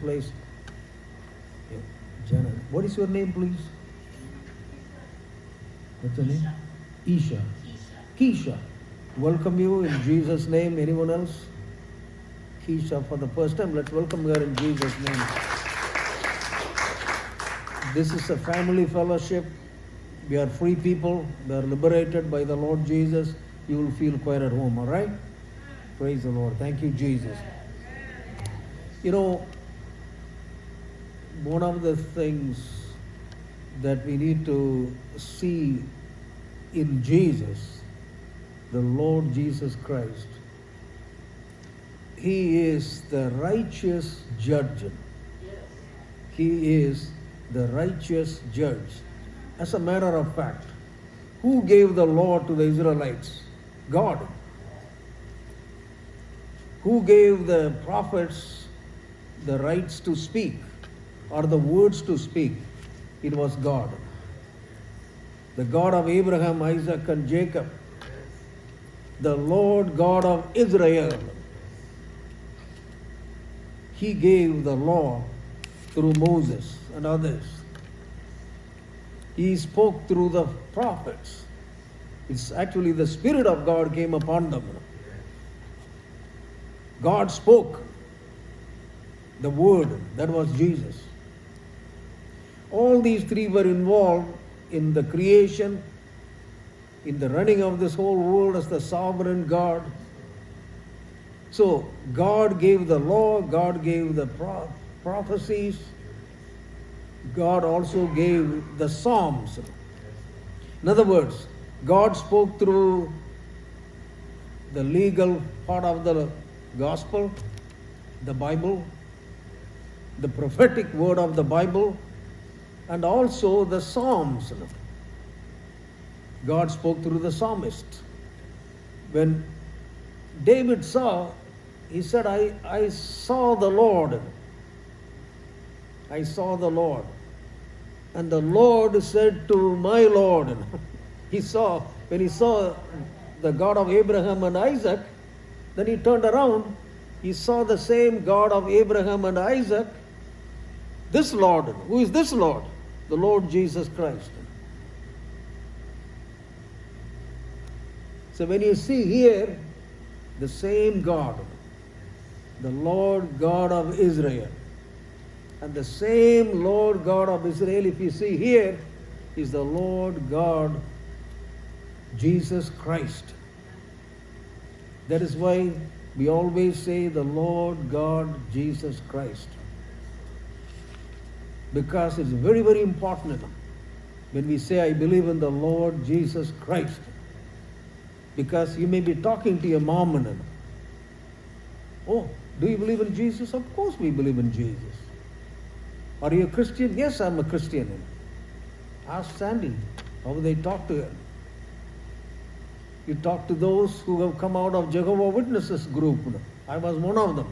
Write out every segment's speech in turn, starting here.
Place. Yeah. Janet. What is your name, please? What's your name? Isha. Keisha. Welcome you in Jesus' name. Anyone else? Keisha for the first time. Let's welcome her in Jesus' name. This is a family fellowship. We are free people. We are liberated by the Lord Jesus. You will feel quite at home, all right? Praise the Lord. Thank you, Jesus. You know, one of the things that we need to see in Jesus, the Lord Jesus Christ, He is the righteous judge. He is the righteous judge. As a matter of fact, who gave the law to the Israelites? God. Who gave the prophets the rights to speak or the words to speak? It was God. The God of Abraham, Isaac, and Jacob. The Lord God of Israel. He gave the law through Moses and others. He spoke through the prophets. It's actually the Spirit of God came upon them. God spoke the word, that was Jesus. All these three were involved in the creation, in the running of this whole world as the sovereign God. So God gave the law, God gave the prophecies, God also gave the Psalms. In other words, God spoke through the legal part of the gospel, the Bible, the prophetic word of the Bible, and also the Psalms. God spoke through the psalmist. When David saw, he said, I saw the Lord. I saw the Lord. And the Lord said to my Lord. When he saw the God of Abraham and Isaac, then he turned around. He saw the same God of Abraham and Isaac. This Lord. Who is this Lord? The Lord Jesus Christ. So when you see here, the same God, the Lord God of Israel, and the same Lord God of Israel, if you see here, is the Lord God Jesus Christ. That is why we always say the Lord God Jesus Christ. Because it's very, very important when we say, I believe in the Lord Jesus Christ. Because you may be talking to your mom and, oh, do you believe in Jesus? Of course we believe in Jesus. Are you a Christian? Yes, I'm a Christian. Ask Sandy how they talk to her. You talk to those who have come out of Jehovah's Witnesses group. I was one of them.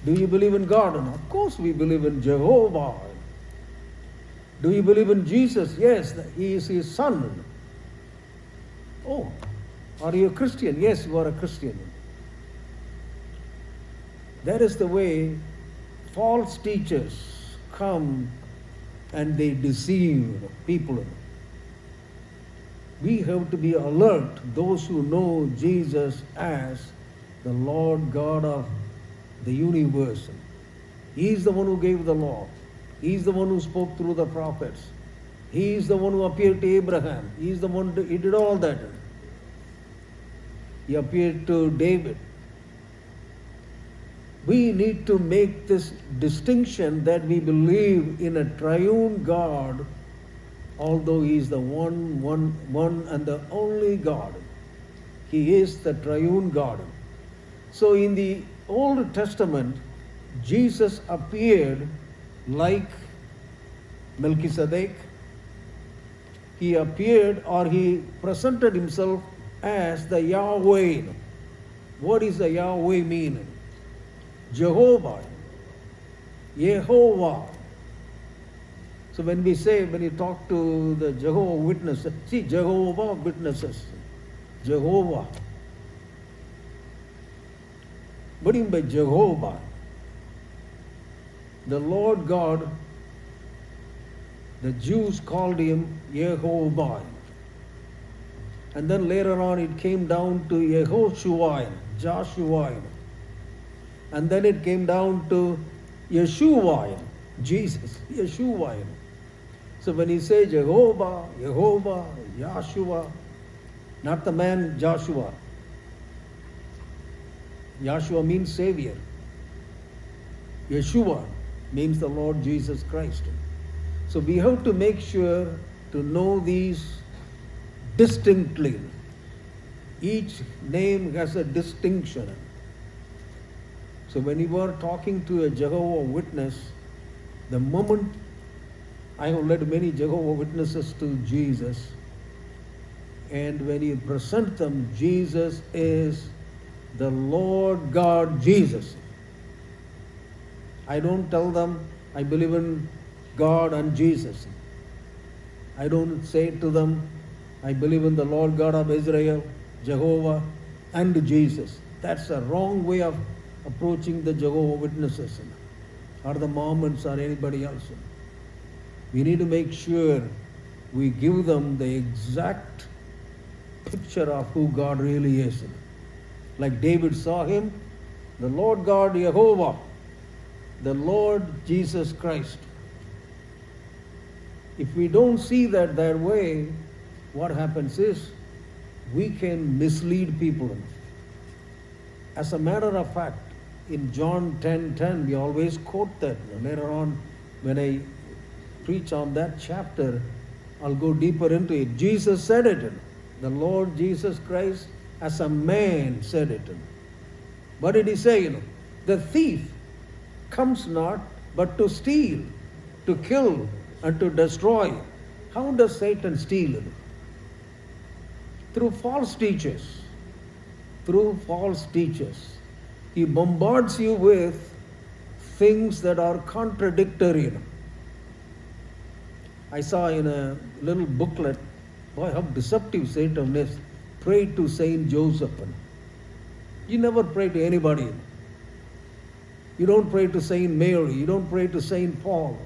Do you believe in God? And of course we believe in Jehovah. Do you believe in Jesus? Yes, He is His Son. Oh, are you a Christian? Yes, you are a Christian. That is the way false teachers come and they deceive people. We have to be alert, those who know Jesus as the Lord God of the universe. He is the one who gave the law. He is the one who spoke through the prophets. He is the one who appeared to Abraham. He is the one who did all that. He appeared to David. We need to make this distinction that we believe in a triune God, although He is the one and the only God. He is the triune God. So in the Old Testament, Jesus appeared like Melchizedek. He appeared or He presented Himself as the Yahweh. What does the Yahweh mean? Jehovah. Yehovah. So when you talk to the Jehovah Witnesses, see Jehovah Witnesses, Jehovah. What do you mean by Jehovah? the Lord God, the Jews called him Yehovah. And then later on it came down to Yehoshua, Joshua. And then it came down to Yeshua, Jesus, Yeshua. So when he says Jehovah, Yahshua, not the man Joshua. Yahshua means Savior. Yeshua means the Lord Jesus Christ. So we have to make sure to know these distinctly. Each name has a distinction. So when you are talking to a Jehovah Witness, the moment I have led many Jehovah Witnesses to Jesus, and when you present them, Jesus is the Lord God Jesus. I don't tell them I believe in God and Jesus. I don't say to them I believe in the Lord God of Israel, Jehovah, and Jesus. That's a wrong way of approaching the Jehovah Witnesses or the Mormons or anybody else. We need to make sure we give them the exact picture of who God really is. Like David saw him, the Lord God Jehovah, the Lord Jesus Christ. If we don't see that way, what happens is we can mislead people. As a matter of fact, in John 10:10, we always quote that. Later on, when I preach on that chapter, I'll go deeper into it. Jesus said it. The Lord Jesus Christ, as a man, said it. What did he say? The thief comes not but to steal, to kill, and to destroy. How does Satan steal? Through false teachers. Through false teachers. He bombards you with things that are contradictory. I saw in a little booklet, boy, how deceptive Satan is. Pray to Saint Joseph. You never pray to anybody. You don't pray to Saint Mary. You don't pray to Saint Paul,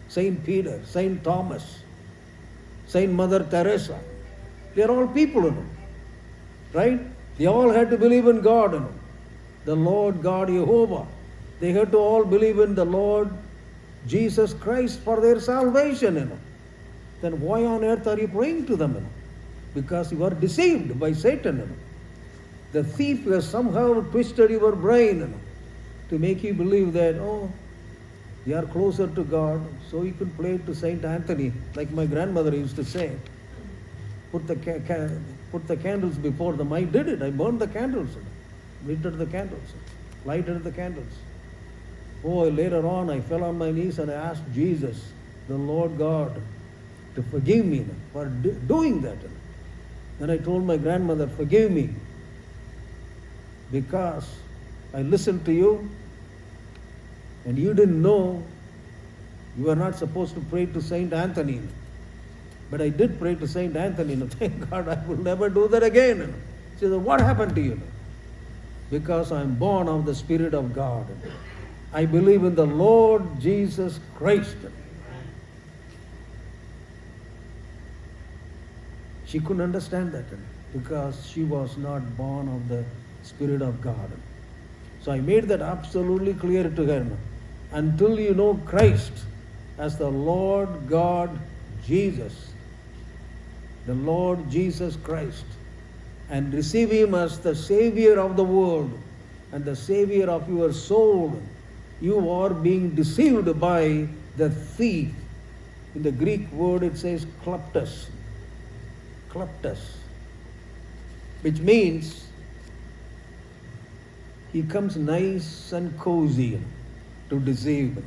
Saint Peter, Saint Thomas, Saint Mother Teresa. They're all people, right? They all had to believe in God, the Lord God Jehovah. They had to all believe in the Lord Jesus Christ for their salvation. Then why on earth are you praying to them? Because you are deceived by Satan. The thief has somehow twisted your brain to make you believe that, oh, you are closer to God, so you can pray to Saint Anthony, like my grandmother used to say. Put the candles before them. I did it. I burned the candles, lighted the candles, lighted the candles. Oh, later on, I fell on my knees and I asked Jesus, the Lord God, to forgive me for doing that. Then I told my grandmother, forgive me, because I listened to you and you didn't know you were not supposed to pray to Saint Anthony. But I did pray to Saint Anthony. Thank God I will never do that again. She said, what happened to you? Because I'm born of the Spirit of God. I believe in the Lord Jesus Christ. She couldn't understand that because she was not born of the Spirit of God. So I made that absolutely clear to her. Until you know Christ as the Lord God Jesus, the Lord Jesus Christ, and receive Him as the Savior of the world and the Savior of your soul, you are being deceived by the thief. In the Greek word it says kleptos. Kleptos. Which means he comes nice and cozy to deceive.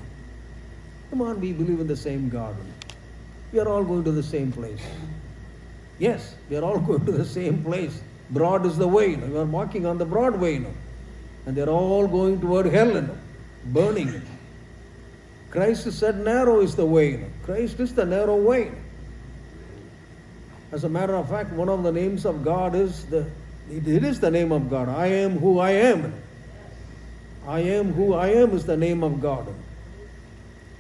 Come on, we believe in the same God. We are all going to the same place. Yes, we are all going to the same place. Broad is the way. We are walking on the broad way. And they are all going toward hell, burning. Christ said narrow is the way. Christ is the narrow way. As a matter of fact, one of the names of God is it is the name of God. I am who I am. I am who I am is the name of God.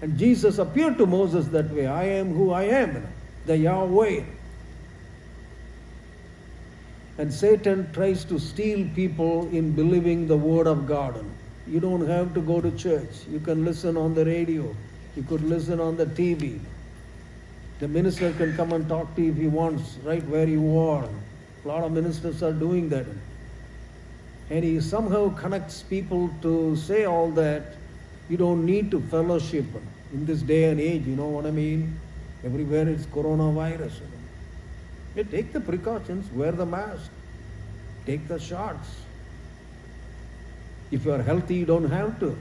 And Jesus appeared to Moses that way. I am who I am, the Yahweh. And Satan tries to steal people in believing the word of God. You don't have to go to church. You can listen on the radio. You could listen on the TV. The minister can come and talk to you if he wants, right where you are. A lot of ministers are doing that. And he somehow connects people to say all that. You don't need to fellowship in this day and age, you know what I mean? Everywhere it's coronavirus. You take the precautions, wear the mask, take the shots. If you are healthy, you don't have to,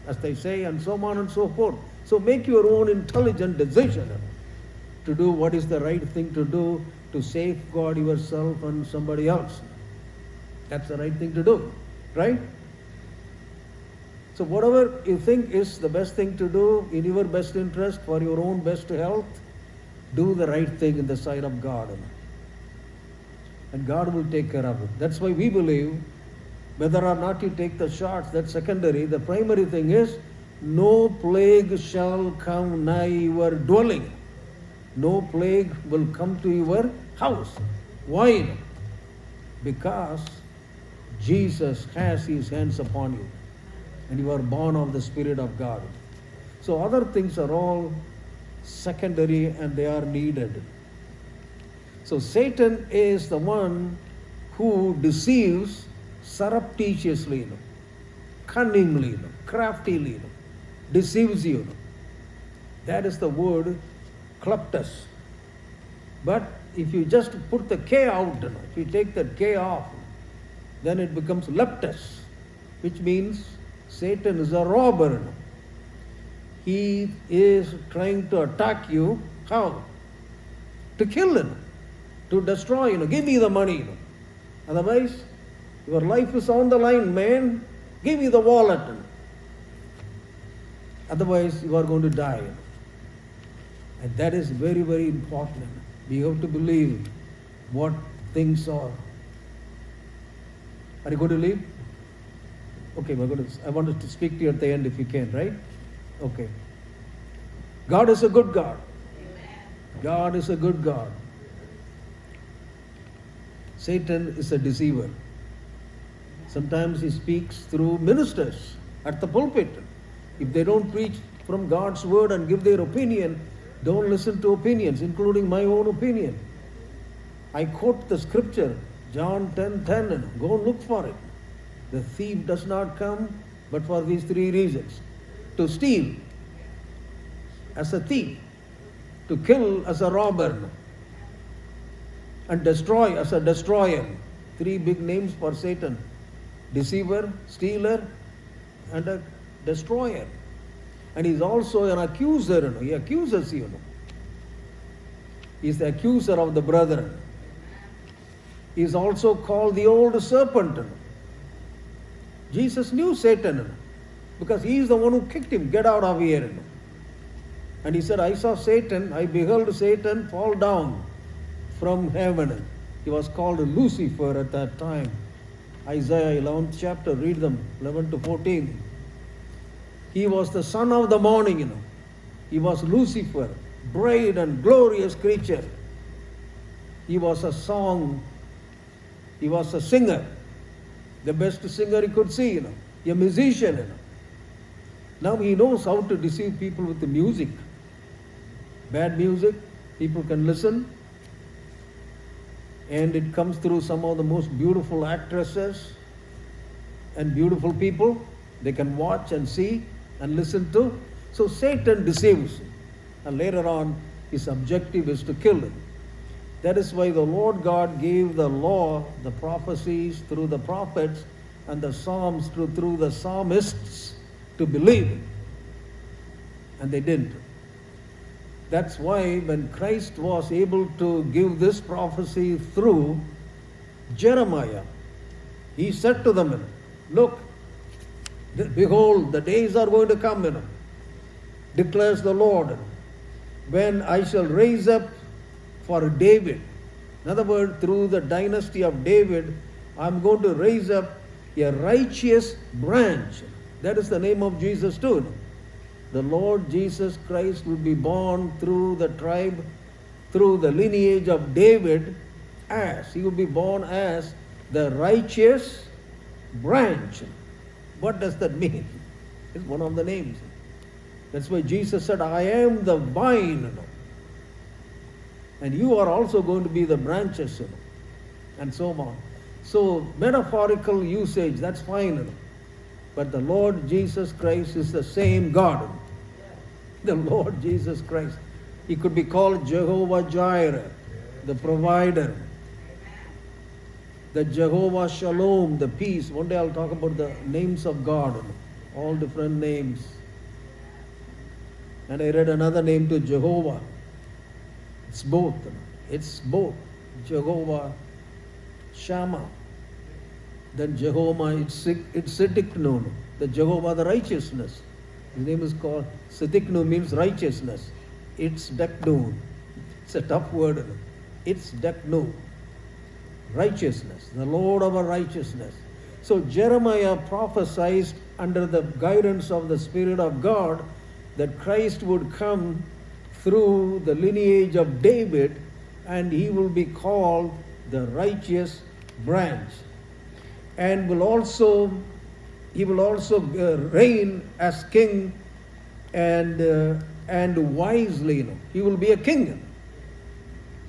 as they say, and so on and so forth. So make your own intelligent decision to do what is the right thing to do to safeguard yourself and somebody else. That's the right thing to do, right? So whatever you think is the best thing to do in your best interest for your own best health, do the right thing in the sight of God. And God will take care of it. That's why we believe whether or not you take the shots, that's secondary. The primary thing is no plague shall come nigh your dwelling. No plague will come to your house. Why? Because Jesus has his hands upon you. And you are born of the Spirit of God. So other things are all secondary and they are needed. So Satan is the one who deceives surreptitiously, cunningly, craftily, deceives you. That is the word kleptos. But if you just put the K out, if you take that K off, then it becomes leptos, which means Satan is a robber. He is trying to attack you. How? To kill him, to destroy. Give me the money. Otherwise, your life is on the line, man. Give me the wallet. Otherwise, you are going to die. And that is very, very important. We have to believe what things are. Are you going to leave? Okay, I wanted to speak to you at the end if you can, right? Okay. God is a good God. Amen. God is a good God. Satan is a deceiver. Sometimes he speaks through ministers at the pulpit. If they don't preach from God's word and give their opinion, don't listen to opinions, including my own opinion. I quote the scripture, John 10:10, go look for it. The thief does not come but for these three reasons. To steal as a thief, to kill as a robber, and destroy as a destroyer. Three big names for Satan. Deceiver, stealer, and a destroyer. And he's also an accuser. He accuses you. He's the accuser of the brethren. He's also called the old serpent. Jesus knew Satan because he is the one who kicked him. Get out of here. And he said, I saw Satan, I beheld Satan fall down from heaven. He was called Lucifer at that time. Isaiah 11th chapter, read them, 11 to 14. He was the son of the morning, He was Lucifer, bright and glorious creature. He was a song, he was a singer. The best singer he could see, a musician. Now he knows how to deceive people with the music. Bad music, people can listen. And it comes through some of the most beautiful actresses and beautiful people. They can watch and see and listen to. So Satan deceives. And later on, his objective is to kill him. That is why the Lord God gave the law, the prophecies through the prophets, and the psalms through the psalmists to believe. And they didn't. That's why when Christ was able to give this prophecy through Jeremiah, he said to them, look, behold, the days are going to come, declares the Lord, when I shall raise up for David. In other words, through the dynasty of David, I'm going to raise up a righteous branch. That is the name of Jesus too. the Lord Jesus Christ will be born through the tribe, through the lineage of David, as he will be born as the righteous branch. What does that mean? It's one of the names. That's why Jesus said, I am the vine, and you are also going to be the branches, and so on. So metaphorical usage, that's fine. But the Lord Jesus Christ is the same God. The Lord Jesus Christ. He could be called Jehovah Jireh, the provider. The Jehovah Shalom, the peace. One day I'll talk about the names of God, all different names. And I read another name to Jehovah. It's both. It's both. Jehovah Shammah. Then Jehovah, it's Siddiqnu, the Jehovah, the righteousness. His name is called Siddiqnu, means righteousness. It's Deknu. It's a tough word. It's Deknu. Righteousness, the Lord of our righteousness. So Jeremiah prophesied under the guidance of the Spirit of God that Christ would come through the lineage of David, and he will be called the righteous branch, and he will also reign as king, and wisely. He will be a king.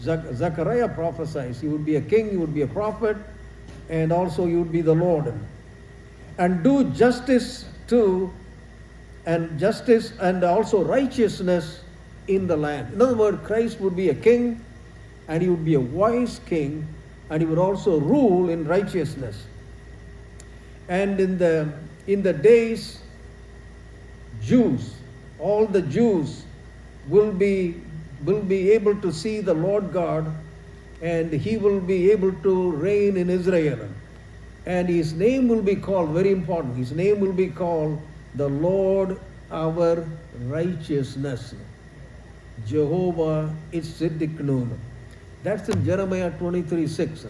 Zechariah prophesies he would be a king, he would be a prophet, and also he would be the Lord, and do justice too, and also righteousness in the land. In other words, Christ would be a king, and he would be a wise king, and he would also rule in righteousness. And in the days, Jews, all the Jews will be able to see the Lord God, and he will be able to reign in Israel. And his name will be called, very important, his name will be called the Lord our righteousness. Jehovah is Siddiqnu. That's in Jeremiah 23:6.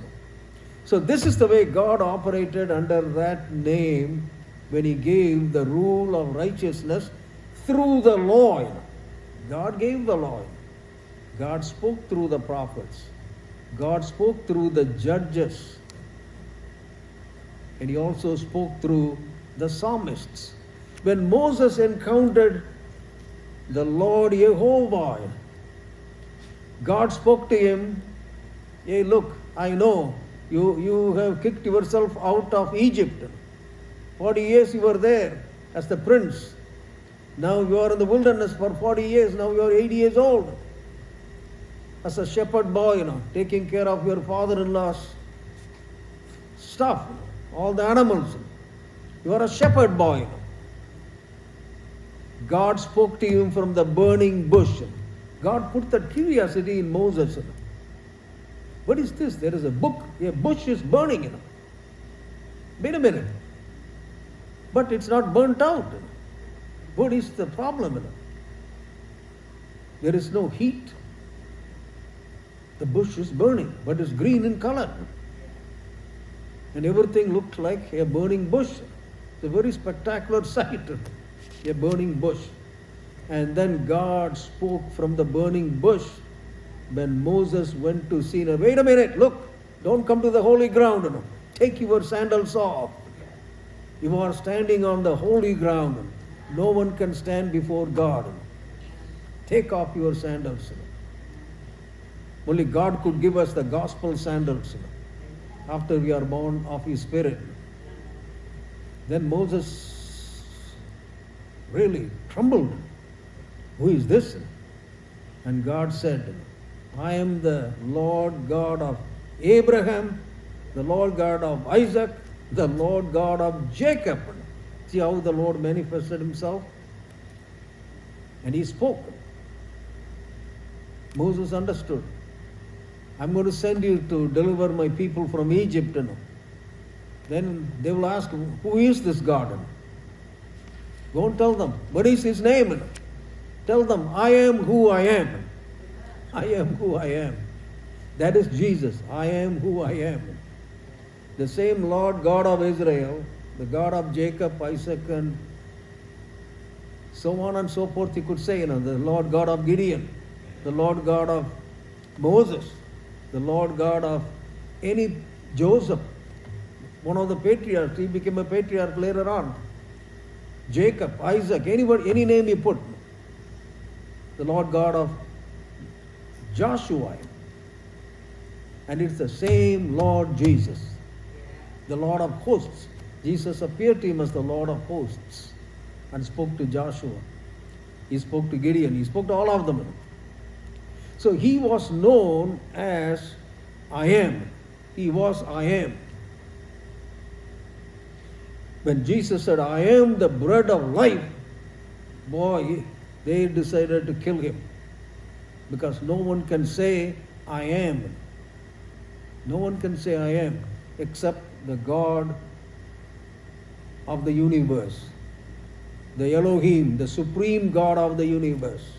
So this is the way God operated under that name when he gave the rule of righteousness through the law. God gave the law. God spoke through the prophets. God spoke through the judges. And he also spoke through the psalmists. When Moses encountered the Lord Jehovah, God spoke to him, hey, look, I know you have kicked yourself out of Egypt. 40 years you were there as the prince. Now you are in the wilderness for 40 years. Now you are 80 years old. As a shepherd boy, taking care of your father-in-law's stuff, all the animals. You are a shepherd boy. God spoke to him from the burning bush. God put that curiosity in Moses. What is this? There is a bush is burning. Wait a minute. But it's not burnt out. What is the problem? There is no heat. The bush is burning, but it's green in color. And everything looked like a burning bush. It's a very spectacular sight, a burning bush. And then God spoke from the burning bush when Moses went to see. Wait a minute, look, don't come to the holy ground. Take your sandals off. You are standing on the holy ground. No one can stand before God. Take off your sandals. Only God could give us the gospel sandals after we are born of his Spirit. Then Moses really trembled. Who is this? And God said, I am the Lord God of Abraham, the Lord God of Isaac, the Lord God of Jacob. See how the Lord manifested himself? And he spoke. Moses understood. I'm going to send you to deliver my people from Egypt. Then they will ask, who is this God? Go and tell them, what is his name? Tell them, I am who I am. I am who I am. That is Jesus. I am who I am. The same Lord God of Israel, the God of Jacob, Isaac, and So on and so forth you could say, the Lord God of Gideon, the Lord God of Moses, the Lord God of any Joseph, one of the patriarchs. He became a patriarch later on. Jacob, Isaac, anybody, any name you put. The Lord God of Joshua. And it's the same Lord Jesus, the Lord of hosts. Jesus appeared to him as the Lord of hosts and spoke to Joshua. He spoke to Gideon. He spoke to all of them. So he was known as I am. He was I am. When Jesus said, I am the bread of life, boy, they decided to kill him. Because no one can say, I am. No one can say I am except the God of the universe, the Elohim, the supreme God of the universe.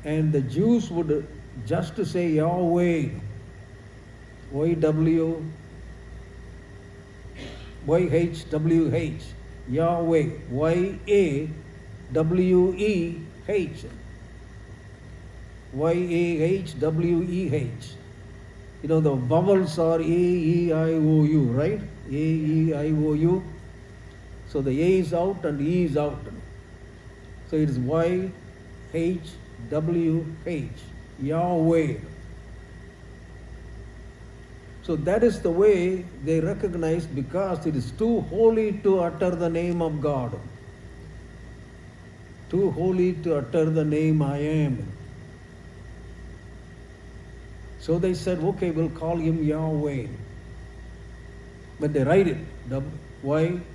And the Jews would just say Yahweh, Y-W, Y-H-W-H, Yahweh, Y-A-W-E-H, Y-A-H-W-E-H. The vowels are A-E-I-O-U, right? A-E-I-O-U. So the A is out and E is out. So it is Y-H-W-H, Yahweh. So that is the way they recognize, because it is too holy to utter the name of God. Too holy to utter the name I am. So they said, okay, we'll call him Yahweh. But they write it, Y-H-W-H.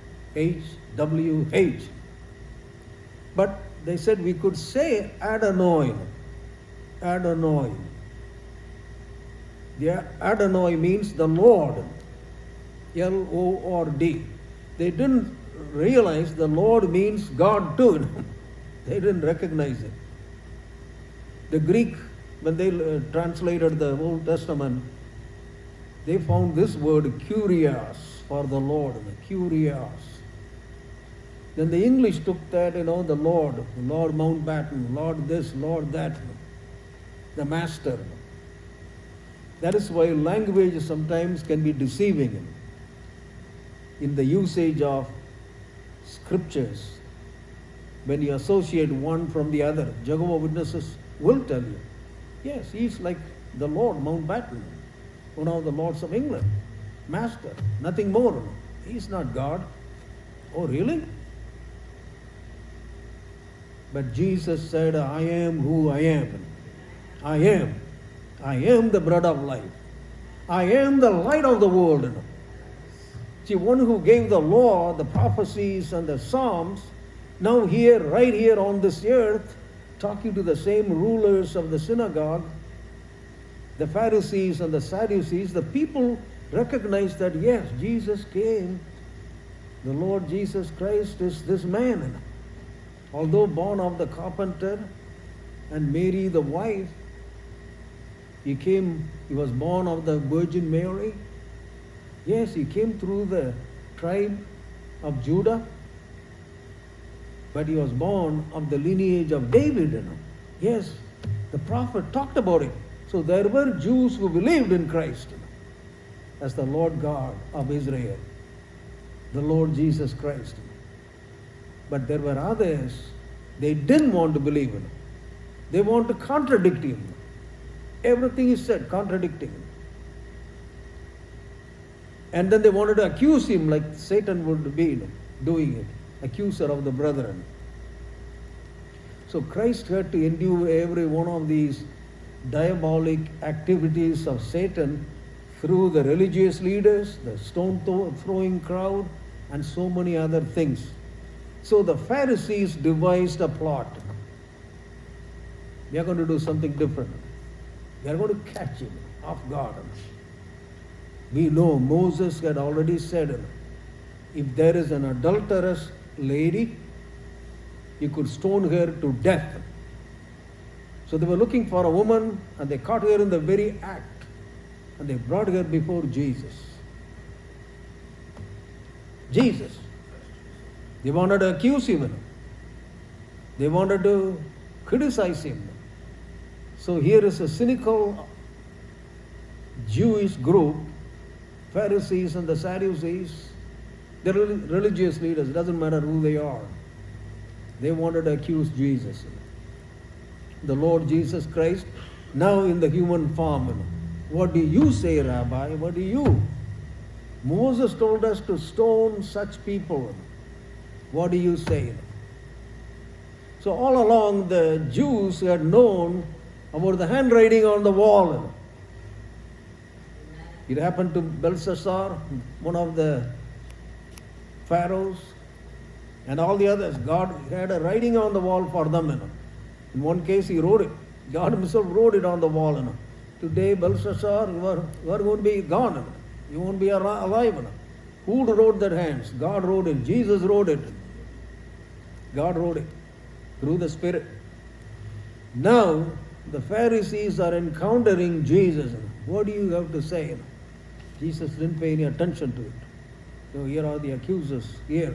But they said we could say Adonai. Adonai. The Adonai means the Lord. L-O-R-D. They didn't realize the Lord means God too. They didn't recognize it. The Greek, when they translated the Old Testament, they found this word Kyrios for the Lord, the Kyrios. Then the English took that, the Lord Mountbatten, Lord this, Lord that, the Master. That is why language sometimes can be deceiving in the usage of scriptures. When you associate one from the other, Jehovah's Witnesses will tell you, yes, he's like the Lord Mountbatten, one of the lords of England, Master, nothing more. He's not God. Oh, really? But Jesus said, I am who I am. I am. I am the bread of life. I am the light of the world. See, one who gave the law, the prophecies, and the Psalms, now here, right here on this earth, talking to the same rulers of the synagogue, the Pharisees and the Sadducees, the people recognize that, yes, Jesus came. The Lord Jesus Christ is this man. Although born of the carpenter and Mary the wife, he was born of the Virgin Mary. Yes, he came through the tribe of Judah, but he was born of the lineage of David. Yes, the prophet talked about it. So there were Jews who believed in Christ as the Lord God of Israel, the Lord Jesus Christ. But there were others, they didn't want to believe in him. They want to contradict him. Everything he said, contradicting him. And then they wanted to accuse him like Satan would be doing it, accuser of the brethren. So Christ had to endure every one of these diabolic activities of Satan through the religious leaders, the stone-throwing crowd, and so many other things. So the Pharisees devised a plot. We are going to do something different. We are going to catch him off guard. We know Moses had already said, if there is an adulterous lady, you could stone her to death. So they were looking for a woman, and they caught her in the very act, and they brought her before Jesus. Jesus. They wanted to accuse him. They wanted to criticize him. So here is a cynical Jewish group, Pharisees and the Sadducees, the religious leaders, doesn't matter who they are. They wanted to accuse Jesus. The Lord Jesus Christ, now in the human form. What do you say, Rabbi? What do you? Moses told us to stone such people. What do you say? So all along the Jews had known about the handwriting on the wall. It happened to Belshazzar, one of the pharaohs, and all the others. God had a writing on the wall for them. In one case, he wrote it. God himself wrote it on the wall. Today, Belshazzar, you are going to be gone. You won't be alive. Who wrote that hands? God wrote it. Jesus wrote it. God wrote it through the Spirit. Now, the Pharisees are encountering Jesus. What do you have to say? Jesus didn't pay any attention to it. So here are the accusers here,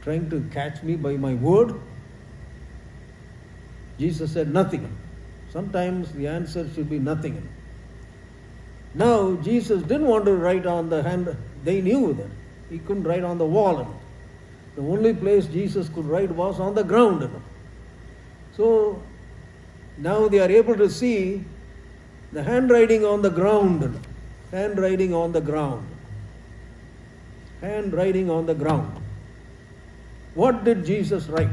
trying to catch me by my word. Jesus said nothing. Sometimes the answer should be nothing. Now Jesus didn't want to write on the hand. They knew that he couldn't write on the wall. The only place Jesus could write was on the ground. So now they are able to see the handwriting on the ground. Handwriting on the ground. Handwriting on the ground. What did Jesus write?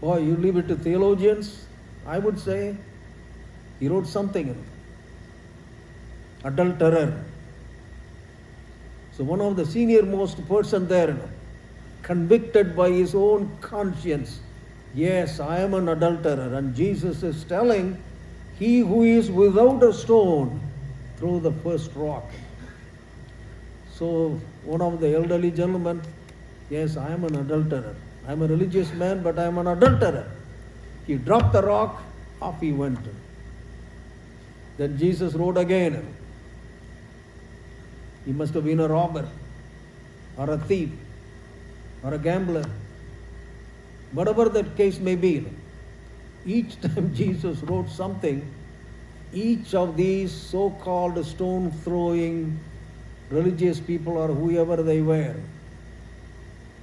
Boy, you leave it to theologians. I would say he wrote something. Adulterer. So one of the senior most person there, convicted by his own conscience. Yes, I am an adulterer. And Jesus is telling, he who is without a stone, throw the first rock. So one of the elderly gentlemen, yes, I am an adulterer. I am a religious man, but I am an adulterer. He dropped the rock, off he went. Then Jesus wrote again. He must have been a robber, or a thief, or a gambler. Whatever that case may be. Each time Jesus wrote something, each of these so-called stone-throwing religious people or whoever they were,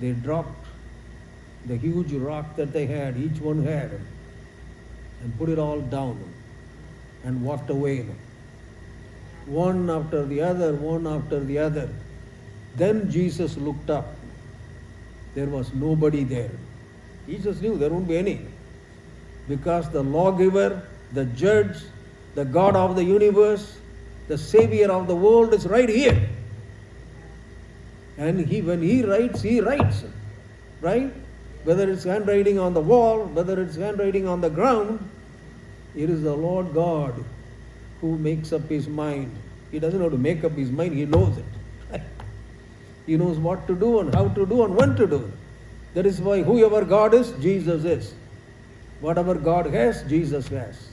they dropped the huge rock that they had, each one had, and put it all down and walked away. One after the other, one after the other. Then Jesus looked up. There was nobody there. Jesus knew there won't be any. Because the lawgiver, the judge, the God of the universe, the Savior of the world is right here. And when he writes, right? Whether it's handwriting on the wall, whether it's handwriting on the ground, it is the Lord God who makes up his mind. He doesn't have to make up his mind, he knows it. Right? He knows what to do and how to do and when to do it. That is why whoever God is, Jesus is. Whatever God has, Jesus has.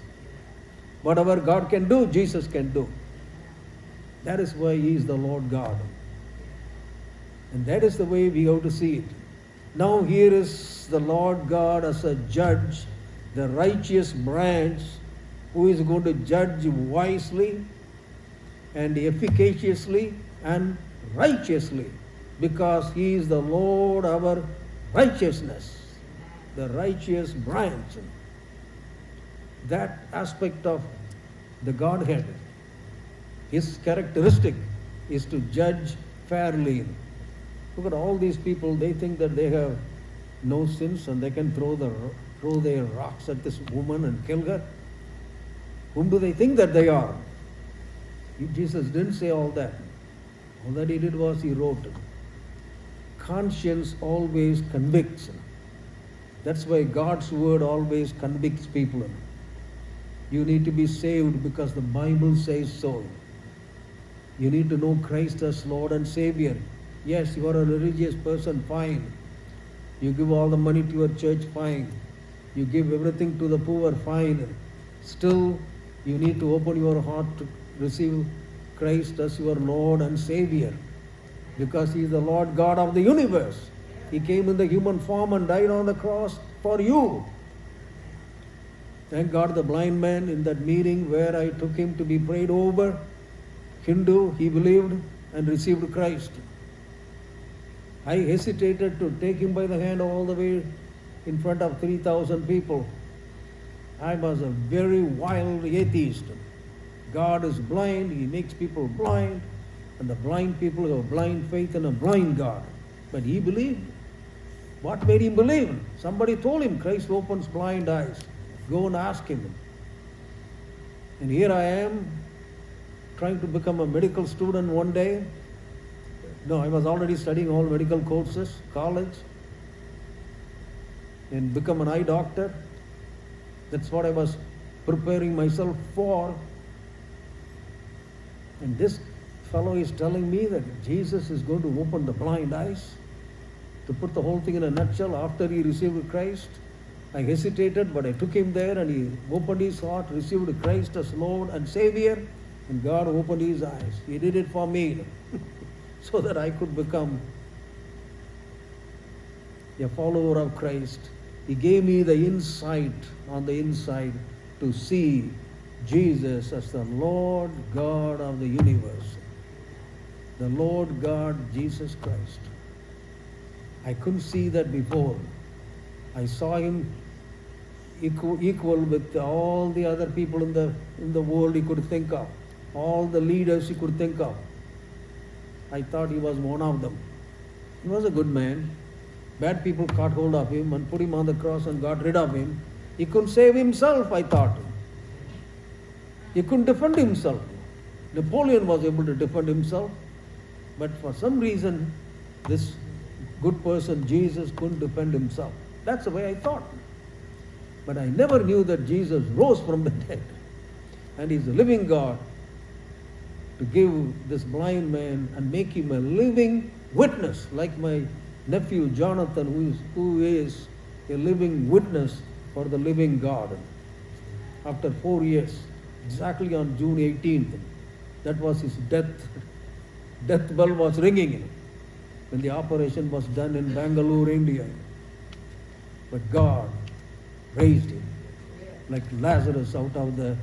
Whatever God can do, Jesus can do. That is why he is the Lord God. And that is the way we have to see it. Now here is the Lord God as a judge, the righteous branch, who is going to judge wisely and efficaciously and righteously, because he is the Lord our righteousness, the righteous branch. That aspect of the Godhead, his characteristic is to judge fairly. Look at all these people, they think that they have no sins and they can throw their rocks at this woman and kill her. Whom do they think that they are? Jesus didn't say all that. All that he did was he wrote. Conscience always convicts. That's why God's word always convicts people. You need to be saved because the Bible says so. You need to know Christ as Lord and Savior. Yes, you are a religious person, fine. You give all the money to your church, fine. You give everything to the poor, fine. Still, you need to open your heart to receive Christ as your Lord and Savior, because he is the Lord God of the universe. He came in the human form and died on the cross for you. Thank God the blind man in that meeting where I took him to be prayed over, Hindu, he believed and received Christ. I hesitated to take him by the hand all the way in front of 3,000 people. I was a very wild atheist. God is blind, He makes people blind, and the blind people have blind faith in a blind God. But he believed. What made him believe? Somebody told him Christ opens blind eyes. Go and ask him. And here I am trying to become a medical student one day. No, I was already studying all medical courses, college, and become an eye doctor. That's what I was preparing myself for. And this fellow is telling me that Jesus is going to open the blind eyes. To put the whole thing in a nutshell, after he received Christ, I hesitated, but I took him there and he opened his heart, received Christ as Lord and Savior, and God opened his eyes. He did it for me so that I could become a follower of Christ. He gave me the insight on the inside to see Jesus as the Lord God of the universe. The Lord God, Jesus Christ. I couldn't see that before. I saw him equal with all the other people in the world he could think of, all the leaders he could think of. I thought he was one of them. He was a good man. Bad people caught hold of him and put him on the cross and got rid of him. He couldn't save himself, I thought. He couldn't defend himself. Napoleon was able to defend himself, but for some reason, this good person, Jesus, couldn't defend himself. That's the way I thought. But I never knew that Jesus rose from the dead. And he's a living God to give this blind man and make him a living witness, like my nephew Jonathan, who is a living witness for the living God. After 4 years, exactly on June 18th, that was his death bell was ringing when the operation was done in Bangalore, India. But God raised him like Lazarus out of the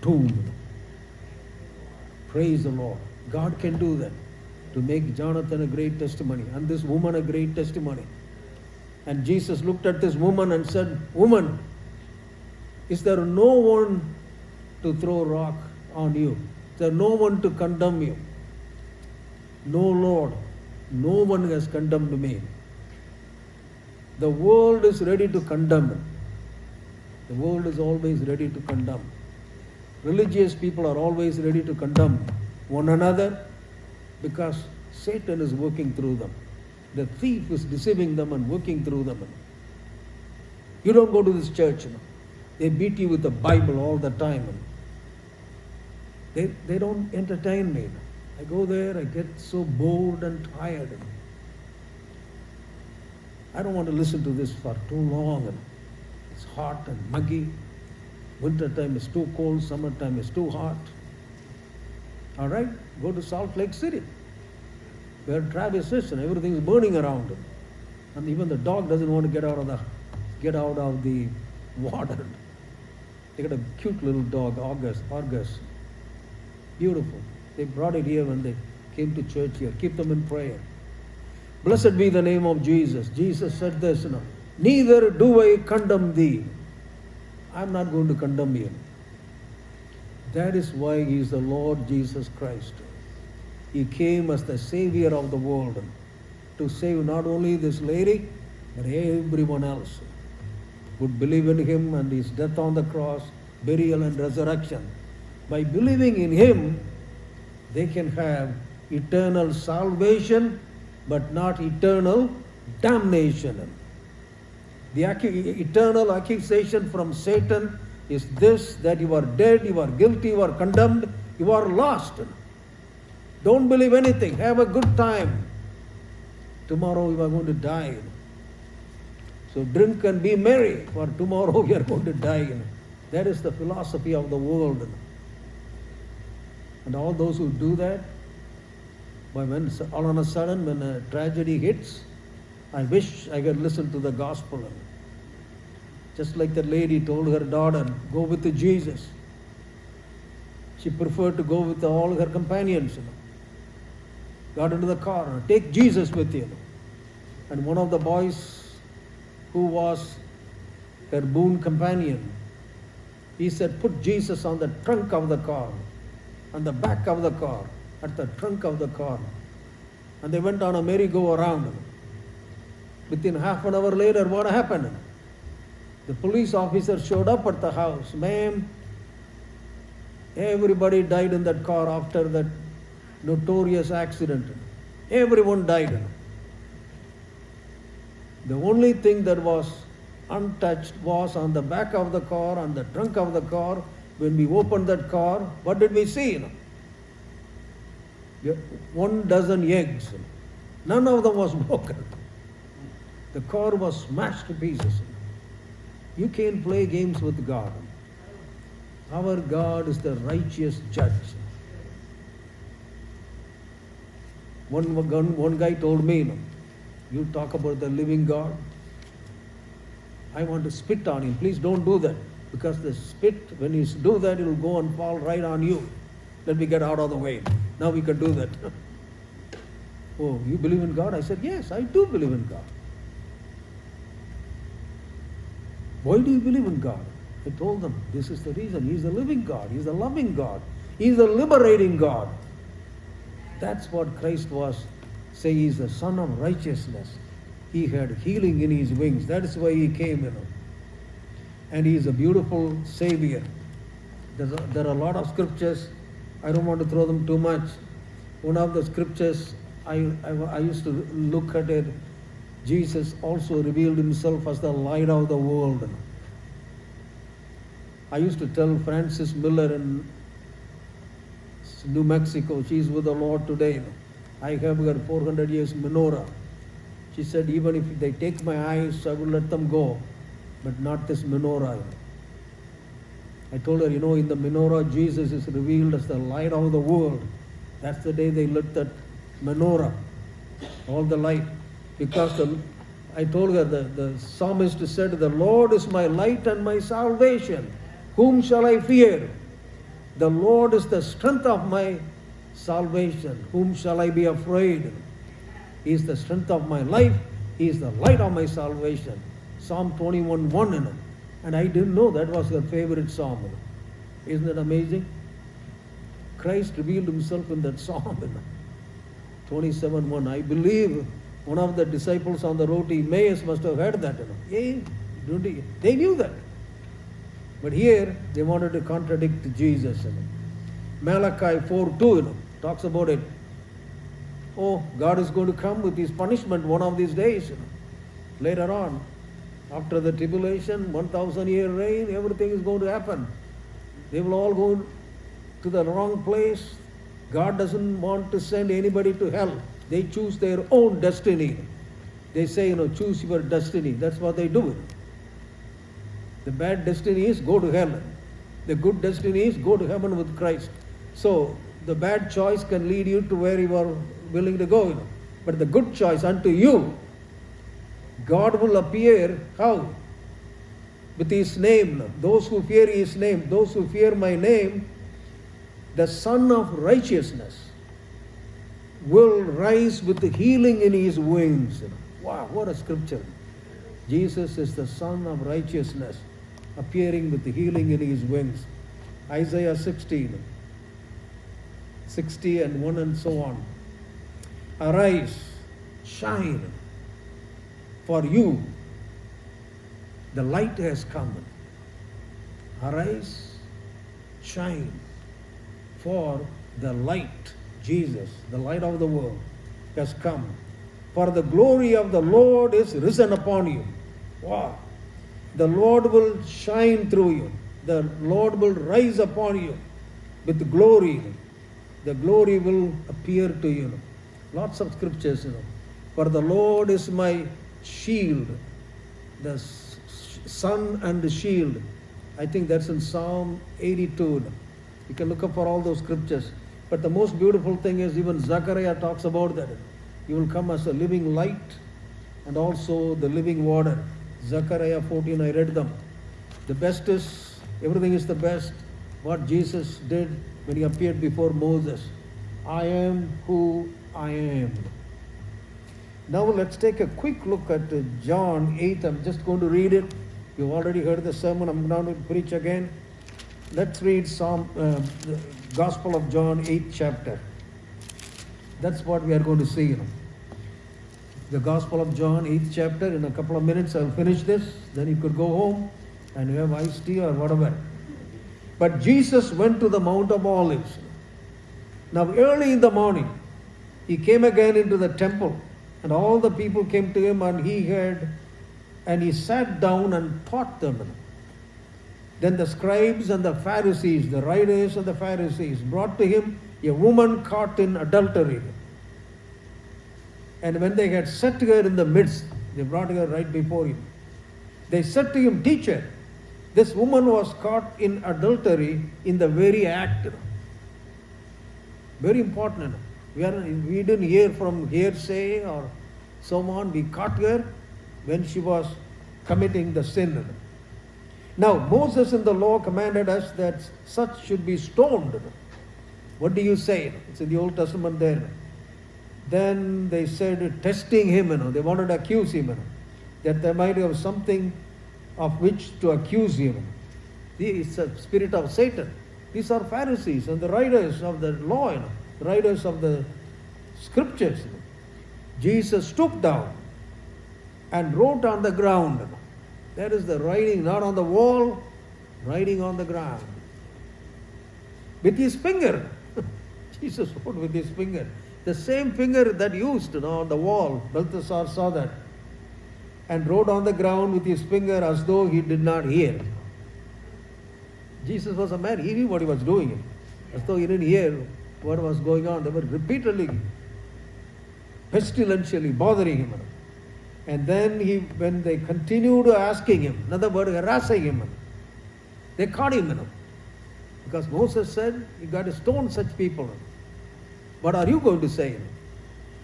tomb. Praise the Lord. God can do that, to make Jonathan a great testimony and this woman a great testimony. And Jesus looked at this woman and said, "Woman, is there no one to throw rock on you? Is there no one to condemn you?" "No, Lord, no one has condemned me." The world is ready to condemn. The world is always ready to condemn. Religious people are always ready to condemn one another because Satan is working through them. The thief is deceiving them and working through them. You don't go to this church. They beat you with the Bible all the time. They don't entertain me. I go there, I get so bored and tired. I don't want to listen to this for too long. It's hot and muggy. Winter time is too cold, summertime is too hot. All right, go to Salt Lake City, where Travis is and everything is burning around him. And even the dog doesn't want to get out of the water. They got a cute little dog, Argus. Beautiful. They brought it here when they came to church here. Keep them in prayer. Blessed be the name of Jesus. Jesus said this, "Neither do I condemn thee." I'm not going to condemn you. That is why he is the Lord Jesus Christ. He came as the Savior of the world to save not only this lady, but everyone else who would believe in him and his death on the cross, burial and resurrection. By believing in him, they can have eternal salvation, but not eternal damnation. The eternal accusation from Satan is this, that you are dead, you are guilty, you are condemned, you are lost. Don't believe anything. Have a good time. Tomorrow you are going to die. So drink and be merry, for tomorrow you are going to die. That is the philosophy of the world. And all those who do that, when all on a sudden when a tragedy hits, I wish I could listen to the gospel. Just like that lady told her daughter, go with Jesus. She preferred to go with all her companions. Got into the car, take Jesus with you. And one of the boys who was her boon companion, he said, put Jesus on the trunk of the car, on the back of the car, at the trunk of the car. And they went on a merry-go-round. Within half an hour later, what happened? The police officer showed up at the house. Ma'am, everybody died in that car after that notorious accident. Everyone died. The only thing that was untouched was on the back of the car, on the trunk of the car. When we opened that car, what did we see? 1 dozen eggs. None of them was broken. The car was smashed to pieces. You can't play games with God. Our God is the righteous judge. One guy told me, you talk about the living God. I want to spit on him. Please don't do that. Because the spit, when you do that, it will go and fall right on you. Let me get out of the way. Now we can do that. Oh, you believe in God? I said, yes, I do believe in God. Why do you believe in God? I told them, this is the reason. He's the living God. He's the loving God. He's the liberating God. That's what Christ was saying. He's the Son of righteousness. He had healing in his wings. That is why he came, And he is a beautiful Savior. There are a lot of scriptures. I don't want to throw them too much. One of the scriptures, I used to look at it. Jesus also revealed himself as the light of the world. I used to tell Frances Miller in New Mexico, she's with the Lord today. I have her 400 years menorah. She said, even if they take my eyes, I will let them go, but not this menorah. I told her, in the menorah, Jesus is revealed as the light of the world. That's the day they lit that menorah, all the light. Because I told her, the psalmist said, the Lord is my light and my salvation. Whom shall I fear? The Lord is the strength of my salvation. Whom shall I be afraid? He is the strength of my life. He is the light of my salvation. Psalm 21:1. And I didn't know that was her favorite psalm. Isn't that amazing? Christ revealed himself in that psalm. 27:1. I believe one of the disciples on the road to Emmaus must have heard that. They knew that. But here, they wanted to contradict Jesus. Malachi 4:2 talks about it. Oh, God is going to come with his punishment one of these days. Later on, after the tribulation, 1,000-year reign, everything is going to happen. They will all go to the wrong place. God doesn't want to send anybody to hell. They choose their own destiny. They say, choose your destiny. That's what they do. The bad destiny is go to hell. The good destiny is go to heaven with Christ. So, the bad choice can lead you to where you are willing to go. But the good choice unto you, God will appear how? With his name. Those who fear his name, those who fear my name, the Son of righteousness will rise with the healing in his wings. Wow, what a scripture. Jesus is the Son of righteousness, appearing with the healing in his wings. Isaiah 60 and 1 and so on. Arise, shine, for you the light has come. Arise, shine, for the light, Jesus, the light of the world, has come. For the glory of the Lord is risen upon you. Wow. The Lord will shine through you. The Lord will rise upon you with glory. The glory will appear to you. Lots of scriptures, For the Lord is my shield, the sun and the shield. I think that's in Psalm 82. You can look up for all those scriptures. But the most beautiful thing is even Zechariah talks about that. You will come as a living light and also the living water. Zechariah 14, I read them. The best is, everything is the best. What Jesus did when he appeared before Moses. I am who I am. Now let's take a quick look at John 8. I'm just going to read it. You've already heard the sermon. I'm going to preach again. Let's read the Gospel of John 8 chapter. That's what we are going to see. The Gospel of John 8th chapter. In a couple of minutes I'll finish this. Then you could go home and have iced tea or whatever. But Jesus went to the Mount of Olives. Now early in the morning, he came again into the temple, and all the people came to him, and he heard, and he sat down and taught them. Then the scribes and the Pharisees, the writers and the Pharisees, brought to him a woman caught in adultery. And when they had set her in the midst, they brought her right before him. They said to him, Teacher, this woman was caught in adultery in the very act. Very important. We didn't hear from hearsay or so on. We caught her when she was committing the sin. Now, Moses in the law commanded us that such should be stoned. What do you say? It's in the Old Testament there. Then they said, testing him, they wanted to accuse him, that they might have something of which to accuse him. It's a spirit of Satan. These are Pharisees and the writers of the law, the writers of the scriptures. Jesus stooped down and wrote on the ground. That is the writing, not on the wall, writing on the ground. With his finger. Jesus wrote with his finger. The same finger that used on the wall. Balthasar saw that. And wrote on the ground with his finger as though he did not hear. Jesus was a man. He knew what he was doing. As though he didn't hear what was going on. They were repeatedly, pestilentially bothering him. And then when they continued asking him, in other words, harassing him, they caught him. Because Moses said, you got to stone such people. What are you going to say?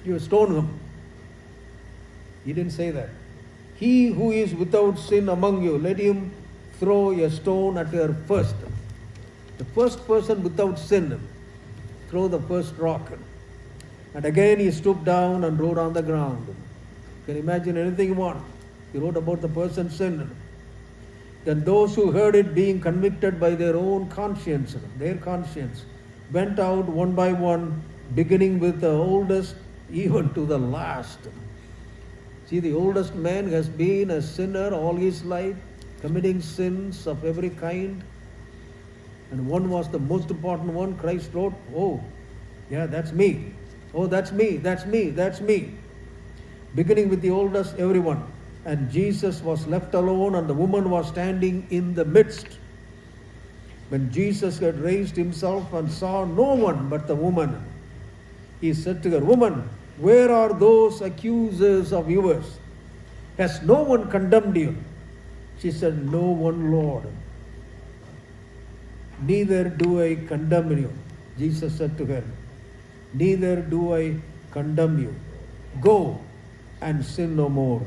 You stone him. He didn't say that. He who is without sin among you, let him throw a stone at her first. The first person without sin, throw the first rock. And again he stooped down and wrote on the ground. You can imagine anything you want. He wrote about the person's sin. Then those who heard it, being convicted by their own conscience, went out one by one, beginning with the oldest, even to the last. See, the oldest man has been a sinner all his life, committing sins of every kind. And one was the most important one. Christ wrote, oh, yeah, that's me. Oh, that's me, that's me, that's me. Beginning with the oldest, everyone. And Jesus was left alone, and the woman was standing in the midst. When Jesus had raised himself and saw no one but the woman, he said to her, Woman, where are those accusers of yours? Has no one condemned you? She said, No one, Lord. Neither do I condemn you. Jesus said to her, Neither do I condemn you. Go and sin no more.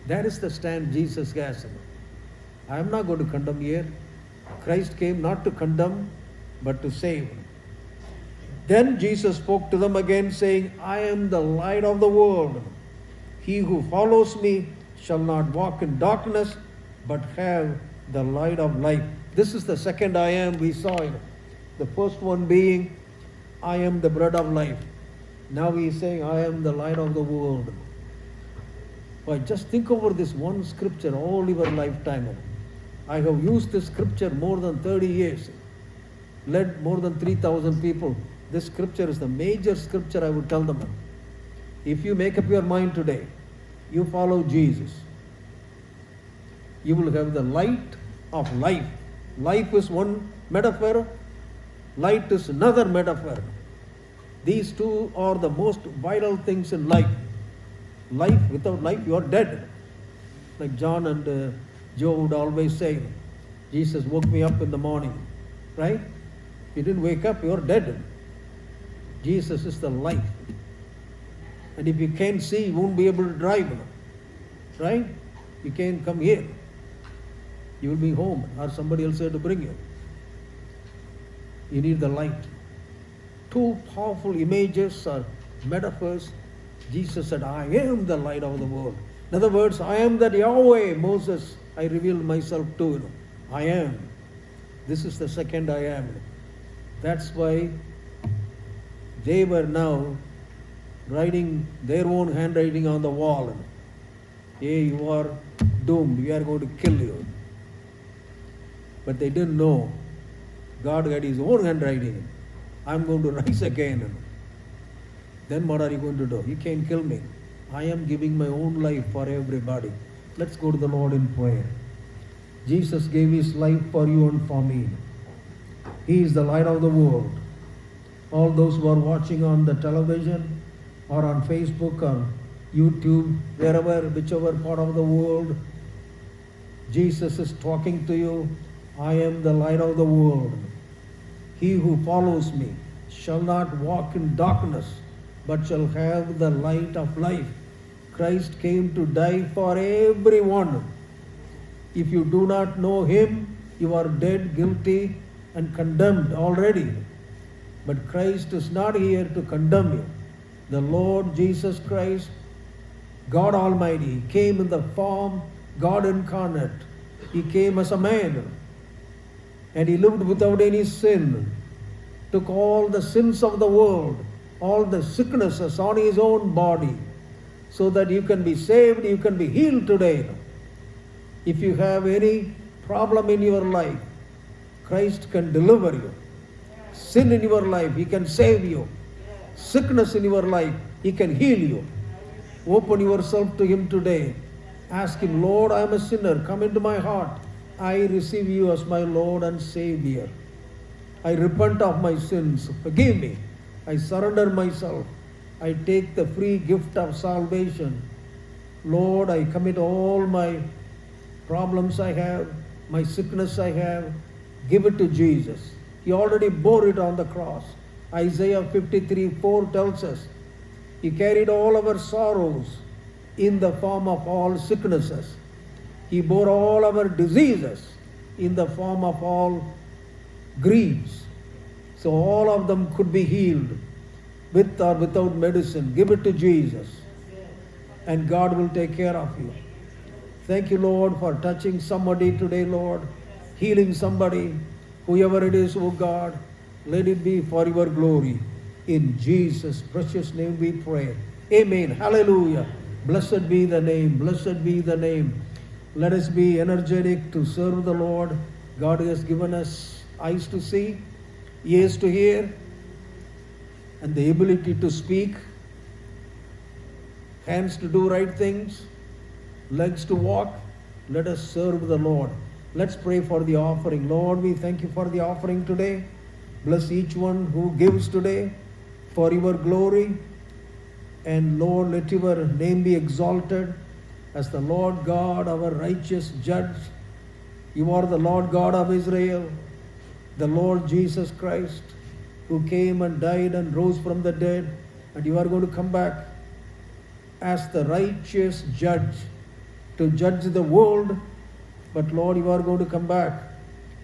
That is the stand Jesus has. I am not going to condemn here. Christ came not to condemn, but to save. Then Jesus spoke to them again, saying, I am the light of the world. He who follows me shall not walk in darkness, but have the light of life. This is the second I am we saw it. The first one being, I am the bread of life. Now he is saying, I am the light of the world. Why, just think over this one scripture all your lifetime. I have used this scripture more than 30 years. Led more than 3,000 people. This scripture is the major scripture I would tell them. If you make up your mind today, you follow Jesus, you will have the light of life. Life is one metaphor, light is another metaphor. These two are the most vital things in life. Life, without life, you are dead. Like John and Joe would always say, Jesus woke me up in the morning, right? If you didn't wake up, you are dead. Jesus is the life. And if you can't see, you won't be able to drive. Right? You can't come here. You will be home or somebody else here to bring you. You need the light. Two powerful images or metaphors. Jesus said, I am the light of the world. In other words, I am that Yahweh, Moses, I revealed myself to. I am. This is the second I am. That's why they were now writing their own handwriting on the wall. Hey, you are doomed. We are going to kill you. But they didn't know God had his own handwriting. I'm going to rise again. Then what are you going to do? You can't kill me. I am giving my own life for everybody. Let's go to the Lord in prayer. Jesus gave his life for you and for me. He is the light of the world. All those who are watching on the television or on Facebook or YouTube, wherever, whichever part of the world, Jesus is talking to you. I am the light of the world. He who follows me shall not walk in darkness, but shall have the light of life. Christ came to die for everyone. If you do not know him, you are dead, guilty, and condemned already. But Christ is not here to condemn you. The Lord Jesus Christ, God Almighty, came in the form God incarnate. He came as a man, and he lived without any sin, took all the sins of the world, all the sicknesses on his own body, so that you can be saved, you can be healed today. If you have any problem in your life, Christ can deliver you. Sin in your life, he can save you. Sickness in your life, he can heal you. Open yourself to him today. Ask him, Lord, I am a sinner. Come into my heart. I receive you as my Lord and Savior. I repent of my sins. Forgive me. I surrender myself. I take the free gift of salvation. Lord, I commit all my problems I have, my sickness I have. Give it to Jesus. He already bore it on the cross. Isaiah 53:4 tells us, he carried all our sorrows in the form of all sicknesses. He bore all our diseases in the form of all griefs. So all of them could be healed with or without medicine. Give it to Jesus, and God will take care of you. Thank you, Lord, for touching somebody today, Lord, healing somebody, whoever it is, oh God. Let it be for your glory. In Jesus' precious name we pray. Amen. Hallelujah. Blessed be the name. Blessed be the name. Let us be energetic to serve the Lord. God has given us eyes to see, ears to hear, and the ability to speak, hands to do right things, legs to walk. Let us serve the Lord. Let's pray for the offering. Lord, we thank you for the offering today. Bless each one who gives today for your glory. And Lord, let your name be exalted as the Lord God, our righteous judge. You are the Lord God of Israel, the Lord Jesus Christ, who came and died and rose from the dead. And you are going to come back as the righteous judge to judge the world. But Lord, you are going to come back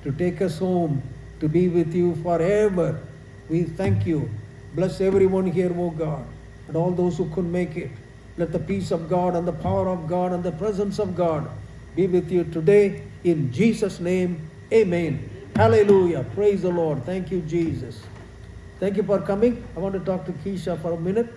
to take us home, to be with you forever. We thank you. Bless everyone here, O God, and all those who couldn't make it. Let the peace of God and the power of God and the presence of God be with you today. In Jesus' name, amen. Hallelujah. Praise the Lord. Thank you, Jesus. Thank you for coming. I want to talk to Keisha for a minute.